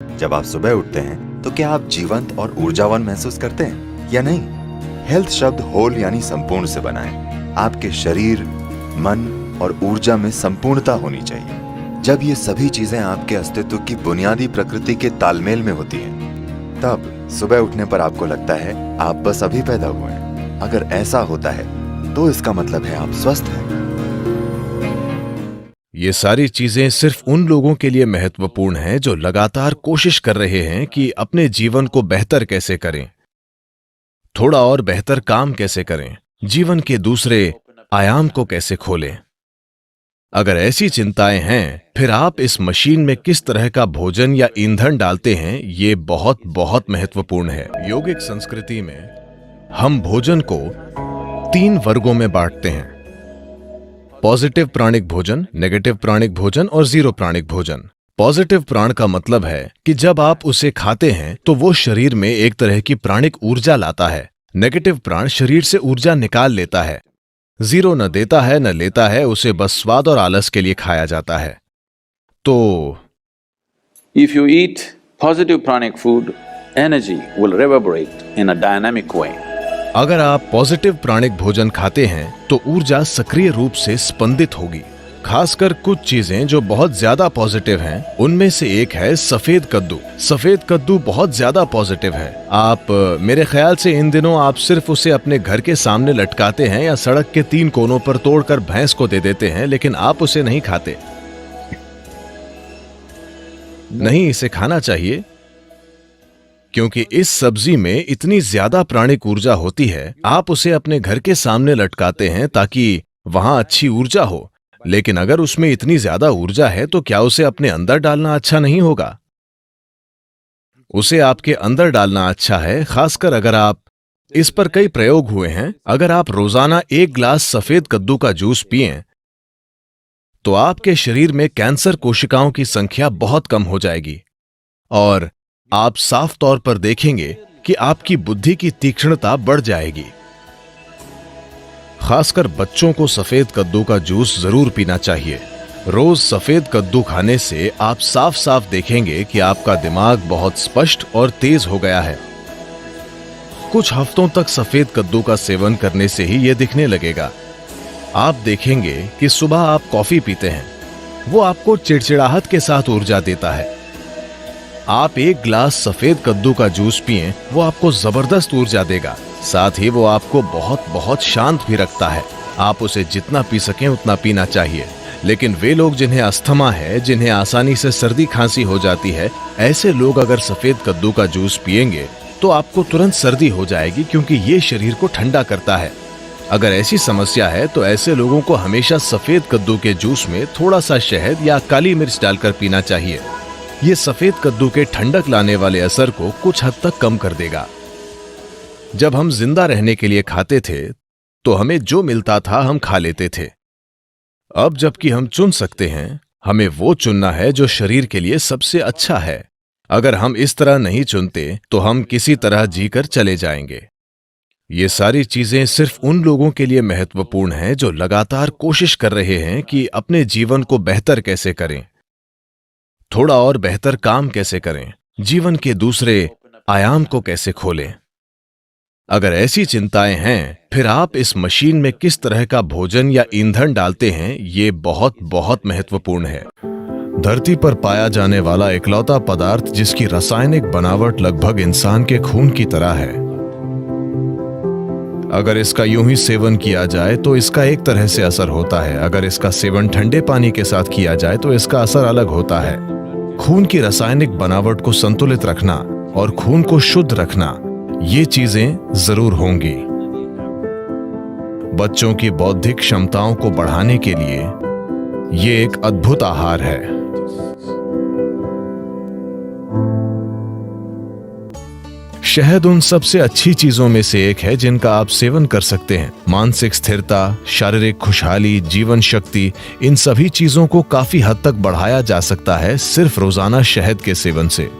जब आप सुबह उठते हैं तो क्या आप जीवंत और ऊर्जावान महसूस करते हैं या नहीं? हेल्थ शब्द होल यानी संपूर्ण से बना है। आपके शरीर, मन और ऊर्जा में संपूर्णता होनी चाहिए। जब ये सभी चीजें आपके अस्तित्व की बुनियादी प्रकृति के तालमेल में होती हैं, तब सुबह उठने पर आपको लगता है आप बस अभी पैदा हुए हैं। अगर ऐसा होता है तो इसका मतलब है आप स्वस्थ हैं। ये सारी चीजें सिर्फ उन लोगों के लिए महत्वपूर्ण हैं जो लगातार कोशिश कर रहे हैं कि अपने जीवन को बेहतर कैसे करें, थोड़ा और बेहतर काम कैसे करें, जीवन के दूसरे आयाम को कैसे खोलें। अगर ऐसी चिंताएं हैं, फिर आप इस मशीन में किस तरह का भोजन या ईंधन डालते हैं, ये बहुत बहुत महत्वपूर्ण है। योगिक संस्कृति में हम भोजन को 3 वर्गों में बांटते हैं: पॉजिटिव प्राणिक भोजन, नेगेटिव प्राणिक भोजन और जीरो प्राणिक भोजन। पॉजिटिव प्राण का मतलब है कि जब आप उसे खाते हैं तो वो शरीर में एक तरह की प्राणिक ऊर्जा लाता है। नेगेटिव प्राण शरीर से ऊर्जा निकाल लेता है। जीरो न देता है न लेता है, उसे बस स्वाद और आलस के लिए खाया जाता है। तो If you eat positive pranic food, energy will reverberate in a dynamic way. अगर आप पॉजिटिव प्राणिक भोजन खाते हैं तो ऊर्जा सक्रिय रूप से स्पंदित होगी। खासकर कुछ चीजें जो बहुत ज्यादा पॉजिटिव हैं, उनमें से एक है सफेद कद्दू। सफेद कद्दू बहुत ज्यादा पॉजिटिव है। मेरे ख्याल से इन दिनों आप सिर्फ उसे अपने घर के सामने लटकाते हैं या सड़क के 3 कोनों पर तोड़कर भैंस को दे देते हैं, लेकिन आप उसे नहीं खाते। नहीं, इसे खाना चाहिए क्योंकि इस सब्जी में इतनी ज्यादा प्राणिक ऊर्जा होती है। आप उसे अपने घर के सामने लटकाते हैं ताकि वहां अच्छी ऊर्जा हो, लेकिन अगर उसमें इतनी ज्यादा ऊर्जा है तो क्या उसे अपने अंदर डालना अच्छा नहीं होगा? उसे आपके अंदर डालना अच्छा है, खासकर अगर आप इस पर कई प्रयोग हुए हैं। अगर आप रोजाना 1 गिलास सफेद कद्दू का जूस पिएं तो आपके शरीर में कैंसर कोशिकाओं की संख्या बहुत कम हो जाएगी और आप साफ तौर पर देखेंगे कि आपकी बुद्धि की तीक्ष्णता बढ़ जाएगी। खासकर बच्चों को सफेद कद्दू का जूस जरूर पीना चाहिए। रोज सफेद कद्दू खाने से आप साफ साफ देखेंगे कि आपका दिमाग बहुत स्पष्ट और तेज हो गया है। कुछ हफ्तों तक सफेद कद्दू का सेवन करने से ही यह दिखने लगेगा। आप देखेंगे कि सुबह आप कॉफी पीते हैं, वो आपको चिड़चिड़ाहट के साथ ऊर्जा देता है। आप 1 गिलास सफेद कद्दू का जूस पिएं, वो आपको जबरदस्त ऊर्जा देगा। साथ ही वो आपको बहुत बहुत शांत भी रखता है। आप उसे जितना पी सकें उतना पीना चाहिए। लेकिन वे लोग जिन्हें अस्थमा है, जिन्हें आसानी से सर्दी खांसी हो जाती है, ऐसे लोग अगर सफेद कद्दू का जूस पिएंगे तो आपको तुरंत सर्दी हो जाएगी, क्योंकि ये शरीर को ठंडा करता है। अगर ऐसी समस्या है तो ऐसे लोगों को हमेशा सफेद कद्दू के जूस में थोड़ा सा शहद या काली मिर्च डालकर पीना चाहिए। ये सफेद कद्दू के ठंडक लाने वाले असर को कुछ हद तक कम कर देगा। जब हम जिंदा रहने के लिए खाते थे तो हमें जो मिलता था हम खा लेते थे। अब जबकि हम चुन सकते हैं, हमें वो चुनना है जो शरीर के लिए सबसे अच्छा है। अगर हम इस तरह नहीं चुनते तो हम किसी तरह जीकर चले जाएंगे। ये सारी चीजें सिर्फ उन लोगों के लिए महत्वपूर्ण हैं जो लगातार कोशिश कर रहे हैं कि अपने जीवन को बेहतर कैसे करें, थोड़ा और बेहतर काम कैसे करें, जीवन के दूसरे आयाम को कैसे खोलें। अगर ऐसी चिंताएं हैं, फिर आप इस मशीन में किस तरह का भोजन या ईंधन डालते हैं, ये बहुत बहुत महत्वपूर्ण है। धरती पर पाया जाने वाला इकलौता पदार्थ जिसकी रासायनिक बनावट लगभग इंसान के खून की तरह है। अगर इसका यूं ही सेवन किया जाए तो इसका एक तरह से असर होता है। अगर इसका सेवन ठंडे पानी के साथ किया जाए तो इसका असर अलग होता है। खून की रासायनिक बनावट को संतुलित रखना और खून को शुद्ध रखना, ये चीजें जरूर होंगी। बच्चों की बौद्धिक क्षमताओं को बढ़ाने के लिए ये एक अद्भुत आहार है। शहद उन सबसे अच्छी चीजों में से एक है जिनका आप सेवन कर सकते हैं। मानसिक स्थिरता, शारीरिक खुशहाली, जीवन शक्ति, इन सभी चीजों को काफी हद तक बढ़ाया जा सकता है सिर्फ रोजाना शहद के सेवन से।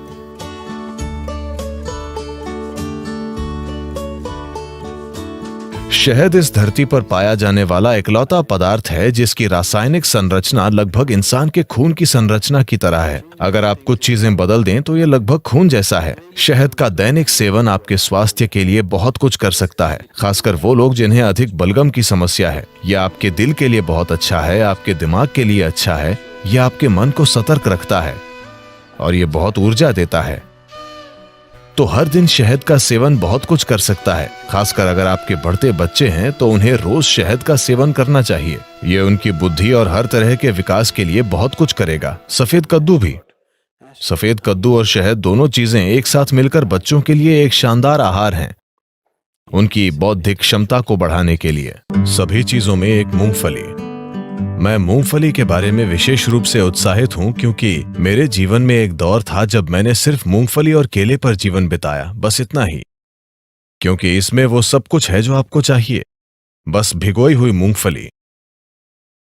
शहद इस धरती पर पाया जाने वाला इकलौता पदार्थ है जिसकी रासायनिक संरचना लगभग इंसान के खून की संरचना की तरह है। अगर आप कुछ चीजें बदल दें तो ये लगभग खून जैसा है। शहद का दैनिक सेवन आपके स्वास्थ्य के लिए बहुत कुछ कर सकता है, खासकर वो लोग जिन्हें अधिक बलगम की समस्या है। यह आपके दिल के लिए बहुत अच्छा है, आपके दिमाग के लिए अच्छा है, यह आपके मन को सतर्क रखता है और ये बहुत ऊर्जा देता है। तो हर दिन शहद का सेवन बहुत कुछ कर सकता है। खासकर अगर आपके बढ़ते बच्चे हैं तो उन्हें रोज शहद का सेवन करना चाहिए। ये उनकी बुद्धि और हर तरह के विकास के लिए बहुत कुछ करेगा। सफेद कद्दू भी। सफेद कद्दू और शहद दोनों चीजें एक साथ मिलकर बच्चों के लिए एक शानदार आहार हैं, उनकी बौद्धिक क्षमता को बढ़ाने के लिए। सभी चीजों में एक मूंगफली। मैं मूंगफली के बारे में विशेष रूप से उत्साहित हूं क्योंकि मेरे जीवन में एक दौर था जब मैंने सिर्फ मूंगफली और केले पर जीवन बिताया, बस इतना ही। क्योंकि इसमें वो सब कुछ है जो आपको चाहिए। बस भिगोई हुई मूंगफली,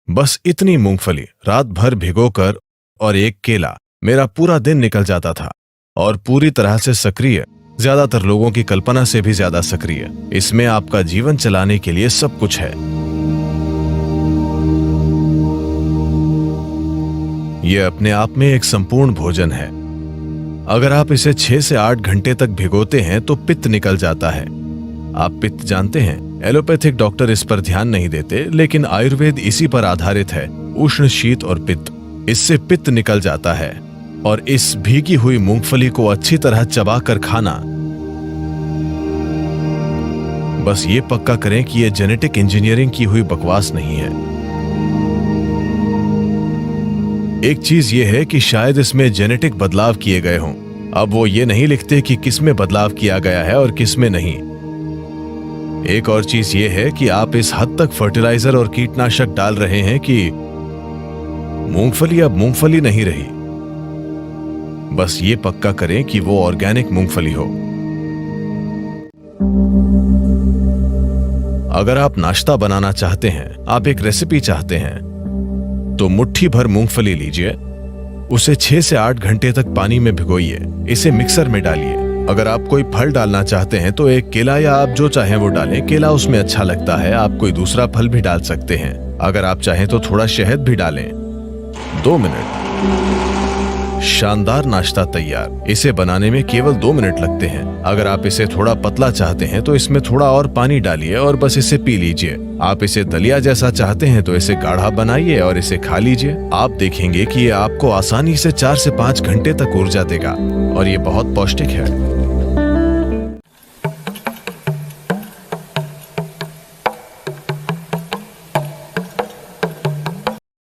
बस इतनी मूंगफली रात भर भिगोकर और एक केला, मेरा पूरा दिन निकल जाता था। और पूरी तरह से सक्रिय, ज्यादातर लोगों की कल्पना से भी ज्यादा सक्रिय। इसमें आपका जीवन चलाने के लिए सब कुछ है। यह अपने आप में एक संपूर्ण भोजन है। अगर आप इसे 6 से 8 घंटे तक भिगोते हैं तो पित्त निकल जाता है। आप पित्त जानते हैं, एलोपैथिक डॉक्टर इस पर ध्यान नहीं देते, लेकिन आयुर्वेद इसी पर आधारित है। उष्ण, शीत और पित्त, इससे पित्त निकल जाता है। और इस भीगी हुई मूंगफली को अच्छी तरह चबाकर खाना। बस ये पक्का करें कि यह जेनेटिक इंजीनियरिंग की हुई बकवास नहीं है। एक चीज यह है कि शायद इसमें जेनेटिक बदलाव किए गए हों। अब वो ये नहीं लिखते कि किस में बदलाव किया गया है और किस में नहीं। एक और चीज यह है कि आप इस हद तक फर्टिलाइजर और कीटनाशक डाल रहे हैं कि मूंगफली अब मूंगफली नहीं रही। बस ये पक्का करें कि वो ऑर्गेनिक मूंगफली हो। अगर आप नाश्ता बनाना चाहते हैं, आप एक रेसिपी चाहते हैं, तो मुट्ठी भर मूंगफली लीजिए, उसे 6 से 8 घंटे तक पानी में भिगोइए, इसे मिक्सर में डालिए। अगर आप कोई फल डालना चाहते हैं तो एक केला या आप जो चाहें वो डालें। केला उसमें अच्छा लगता है, आप कोई दूसरा फल भी डाल सकते हैं। अगर आप चाहें तो थोड़ा शहद भी डालें। 2 मिनट, शानदार नाश्ता तैयार। इसे बनाने में केवल 2 मिनट लगते हैं। अगर आप इसे थोड़ा पतला चाहते हैं तो इसमें थोड़ा और पानी डालिए और बस इसे पी लीजिए। आप इसे दलिया जैसा चाहते हैं तो इसे गाढ़ा बनाइए और इसे खा लीजिए। आप देखेंगे कि ये आपको आसानी से 4 से 5 घंटे तक ऊर्जा देगा और ये बहुत पौष्टिक है।